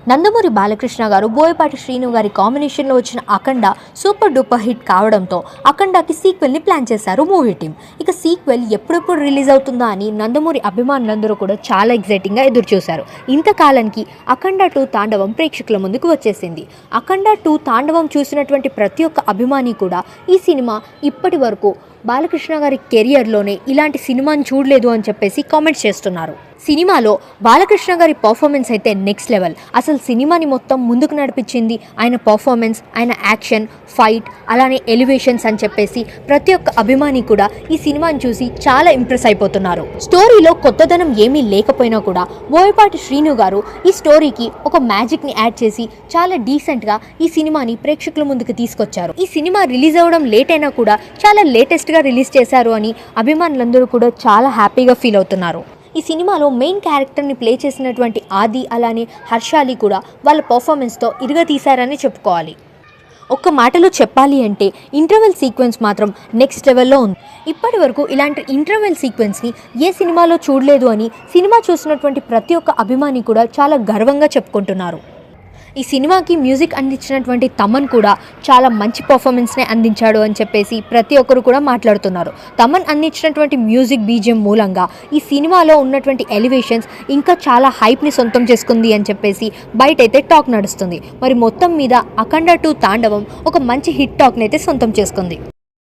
నందమూరి బాలకృష్ణ గారు బోయపాటి శ్రీను గారి కాంబినేషన్లో వచ్చిన అఖండ సూపర్ డూపర్ హిట్ కావడంతో అఖండకి సీక్వెల్ని ప్లాన్ చేశారు మూవీ టీం. ఇక సీక్వెల్ ఎప్పుడెప్పుడు రిలీజ్ అవుతుందా అని నందమూరి అభిమానులందరూ కూడా చాలా ఎగ్జైటింగ్గా ఎదురుచూశారు. ఇంతకాలానికి అఖండ 2 తాండవం ప్రేక్షకుల ముందుకు వచ్చేసింది. అఖండ 2 తాండవం చూసినటువంటి ప్రతి ఒక్క అభిమాని కూడా ఈ సినిమా ఇప్పటి వరకు బాలకృష్ణ గారి కెరియర్లోనే ఇలాంటి సినిమాని చూడలేదు అని చెప్పేసి కామెంట్స్ చేస్తున్నారు. సినిమాలో బాలకృష్ణ గారి పర్ఫార్మెన్స్ అయితే నెక్స్ట్ లెవెల్. అసలు సినిమాని మొత్తం ముందుకు నడిపించింది ఆయన పర్ఫార్మెన్స్, ఆయన యాక్షన్, ఫైట్, అలానే ఎలివేషన్స్ అని చెప్పేసి ప్రతి ఒక్క అభిమాని కూడా ఈ సినిమాని చూసి చాలా ఇంప్రెస్ అయిపోతున్నారు. స్టోరీలో కొత్తదనం ఏమీ లేకపోయినా కూడా బోయపాటి శ్రీను గారు ఈ స్టోరీకి ఒక మ్యాజిక్ని యాడ్ చేసి చాలా డీసెంట్గా ఈ సినిమాని ప్రేక్షకుల ముందుకు తీసుకొచ్చారు. ఈ సినిమా రిలీజ్ అవ్వడం లేట్ అయినా కూడా చాలా లేటెస్ట్గా రిలీజ్ చేశారు అని అభిమానులందరూ కూడా చాలా హ్యాపీగా ఫీల్ అవుతున్నారు. ఈ సినిమాలో మెయిన్ క్యారెక్టర్ని ప్లే చేసినటువంటి ఆది అలానే హర్షాలి కూడా వాళ్ళ పర్ఫార్మెన్స్తో ఇరగతీశారని చెప్పుకోవాలి. ఒక్క మాటలో చెప్పాలి అంటే ఇంటర్వెల్ సీక్వెన్స్ మాత్రం నెక్స్ట్ లెవెల్లో ఉంది. ఇప్పటి వరకు ఇలాంటి ఇంటర్వెల్ సీక్వెన్స్ని ఏ సినిమాలో చూడలేదు అని సినిమా చూసినటువంటి ప్రతి ఒక్క అభిమాని కూడా చాలా గర్వంగా చెప్పుకుంటున్నారు. ఈ సినిమాకి మ్యూజిక్ అందించినటువంటి తమన్ కూడా చాలా మంచి పర్ఫార్మెన్స్నే అందించాడు అని చెప్పేసి ప్రతి ఒక్కరు కూడా మాట్లాడుతున్నారు. తమన్ అందించినటువంటి మ్యూజిక్ బీజిఎం మూలంగా ఈ సినిమాలో ఉన్నటువంటి ఎలివేషన్స్ ఇంకా చాలా హైప్ని సొంతం చేసుకుంది అని చెప్పేసి బయటైతే టాక్ నడుస్తుంది. మరి మొత్తం మీద అఖండ 2 తాండవం ఒక మంచి హిట్ టాక్ని అయితే సొంతం చేసుకుంది.